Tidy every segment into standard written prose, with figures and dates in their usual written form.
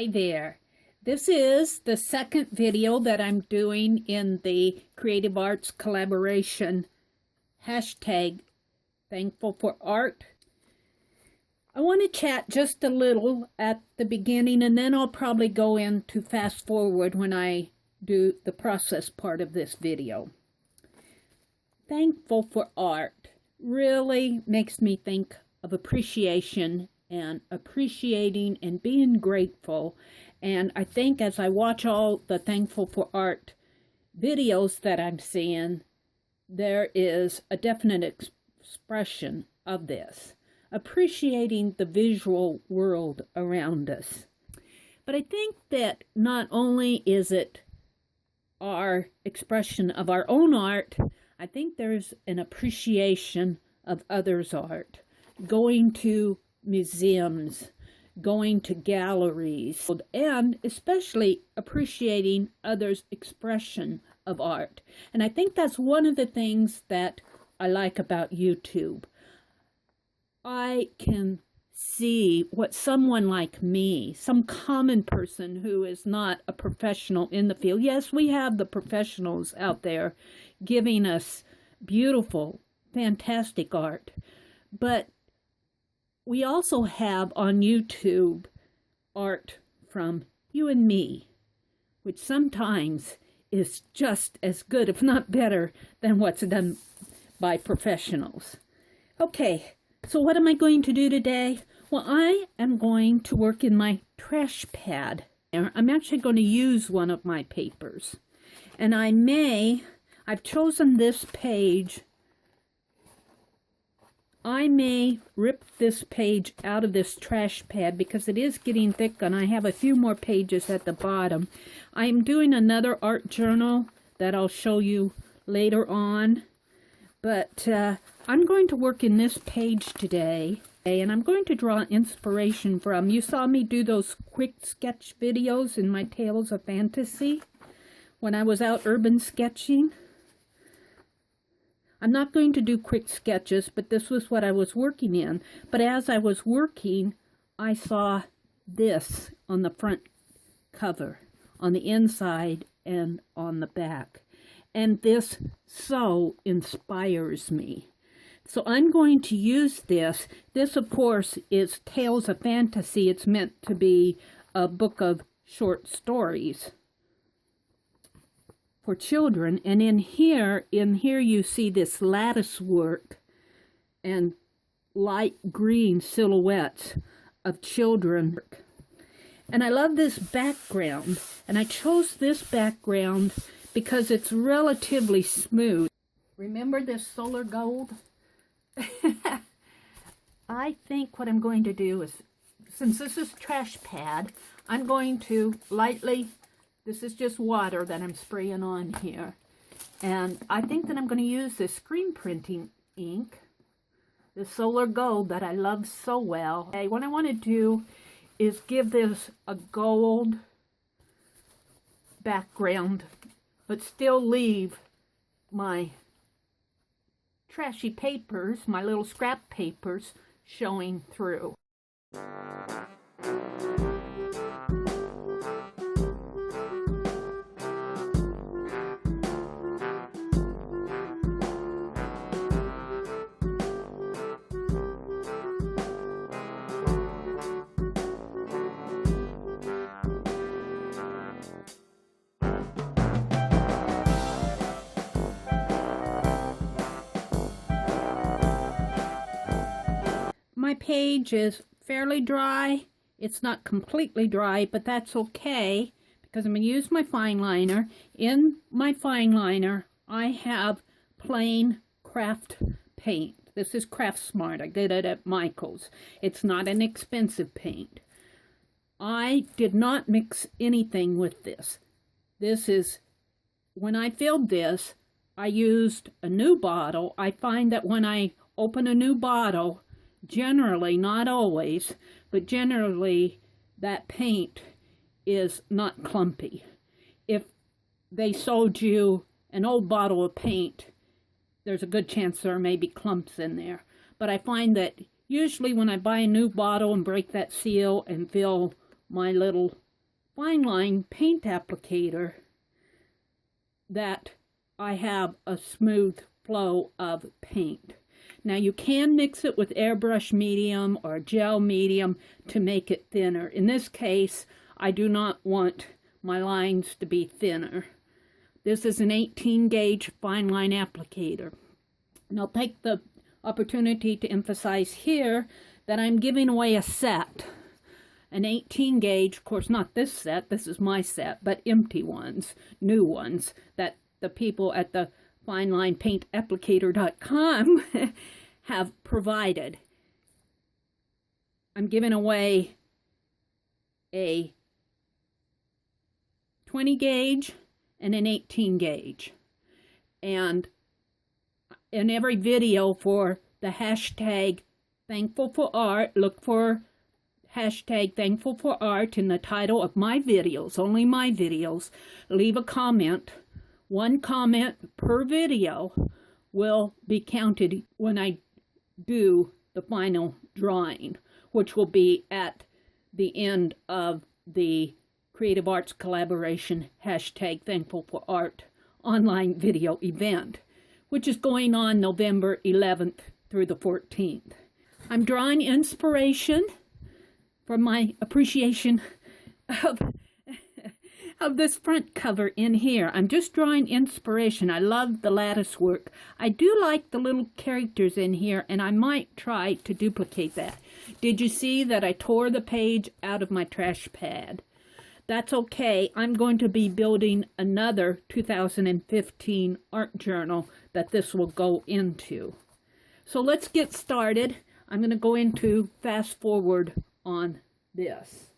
Hi there. This is the second video that I'm doing in the Creative Arts Collaboration hashtag Thankful for Art. I want to chat just a little at the beginning, and then I'll probably go into fast forward when I do the process part of this video. Thankful for art really makes me think of appreciation and appreciating and being grateful. And I think as I watch all the Thankful for Art videos that I'm seeing, there is a definite expression of this, appreciating the visual world around us. But I think that not only is it our expression of our own art, I think there's an appreciation of others' art. Going to museums, going to galleries, and especially appreciating others' expression of art. And I think that's one of the things that I like about YouTube. I can see what someone like me, some common person who is not a professional in the field. Yes, we have the professionals out there giving us beautiful, fantastic art, but we also have on YouTube art from you and me, which sometimes is just as good, if not better, than what's done by professionals. Okay, so what am I going to do today? Well, I am going to work in my Trashpad. I'm actually going to use one of my papers. And I've chosen this page. I may rip this page out of this Trashpad because it is getting thick and I have a few more pages at the bottom. I'm doing another art journal that I'll show you later on. But I'm going to work in this page today. And I'm going to draw inspiration from, you saw me do those quick sketch videos in my Tales of Fantasy when I was out urban sketching. I'm not going to do quick sketches, but this was what I was working in. But as I was working, I saw this on the front cover, on the inside and on the back. And this so inspires me. So I'm going to use this. This, of course, is Tales of Fantasy. It's meant to be a book of short stories for children. And in here you see this lattice work and light green silhouettes of children. And I love this background. And I chose this background because it's relatively smooth. Remember this solar gold? I think what I'm going to do is, since this is Trashpad, I'm going to lightly, this is just water that I'm spraying on here. And I think that I'm going to use this screen printing ink, the solar gold that I love so well. Okay, what I want to do is give this a gold background, but still leave my trashy papers, my little scrap papers, showing through. My page is fairly dry. It's not completely dry, but that's okay because I'm going to use my fine liner. In my fine liner, I have plain craft paint. This is Craft Smart. I did it at Michael's. It's not an expensive paint. I did not mix anything with this. This is, when I filled this, I used a new bottle. I find that when I open a new bottle, generally, not always, but generally that paint is not clumpy. If they sold you an old bottle of paint, there's a good chance there may be clumps in there. But I find that usually when I buy a new bottle and break that seal and fill my little FineLine Paint Applicator that I have a smooth flow of paint. Now you can mix it with airbrush medium or gel medium to make it thinner. In this case, I do not want my lines to be thinner. This is an 18 gauge FineLine applicator. And I'll take the opportunity to emphasize here that I'm giving away a set. An 18 gauge, of course not this set, this is my set, but empty ones, new ones, that the people at the FineLinePaintApplicator.com have provided. I'm giving away a 20 gauge and an 18 gauge. And in every video for the hashtag Thankful for Art, look for hashtag Thankful for Art in the title of my videos, only my videos. Leave a comment. One comment per video will be counted when I do the final drawing, which will be at the end of the Creative Arts Collaboration hashtag Thankful for Art online video event, which is going on November 11th through the 14th. I'm drawing inspiration from my appreciation of this front cover in here. I'm just drawing inspiration. I love the lattice work. I do like the little characters in here, and I might try to duplicate that. Did you see that I tore the page out of my trash pad? That's okay. I'm going to be building another 2015 art journal that this will go into. So let's get started. I'm going to go into fast forward on this.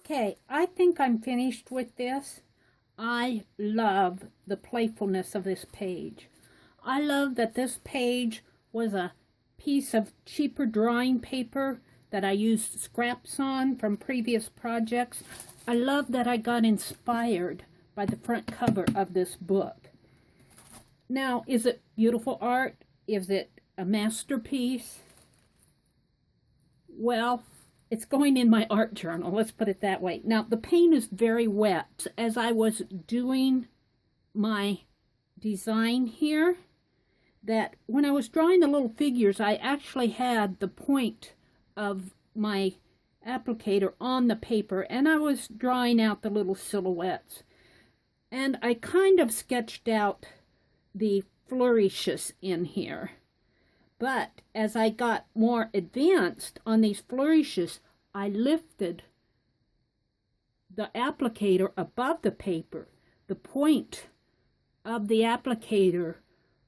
Okay, I think I'm finished with this. I love the playfulness of this page. I love that this page was a piece of cheaper drawing paper that I used scraps on from previous projects. I love that I got inspired by the front cover of this book. Now, is it beautiful art? Is it a masterpiece? well, it's going in my art journal, let's put it that way. Now, the paint is very wet. As I was doing my design here, that when I was drawing the little figures, I actually had the point of my applicator on the paper, and I was drawing out the little silhouettes. And I kind of sketched out the flourishes in here. But as I got more advanced on these flourishes, I lifted the applicator above the paper. The point of the applicator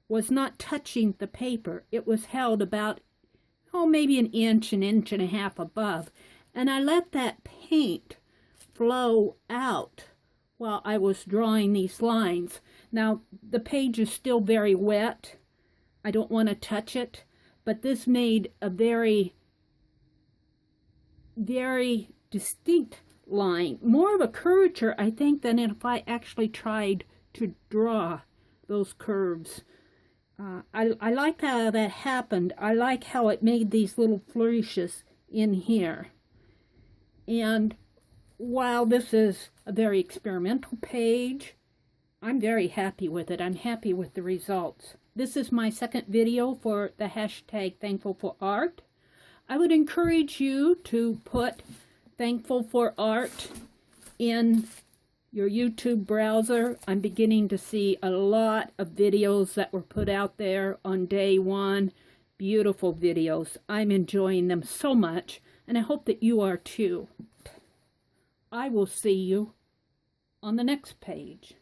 was not touching the paper. It was held about, maybe an inch and a half above. And I let that paint flow out while I was drawing these lines. Now, the page is still very wet. I don't want to touch it, but this made a very, very distinct line. More of a curvature, I think, than if I actually tried to draw those curves. I like how that happened. I like how it made these little flourishes in here. And while this is a very experimental page, I'm very happy with it. I'm happy with the results. This is my second video for the hashtag Thankful for Art. I would encourage you to put Thankful for Art in your YouTube browser. I'm beginning to see a lot of videos that were put out there on day one. Beautiful videos. I'm enjoying them so much, and I hope that you are too. I will see you on the next page.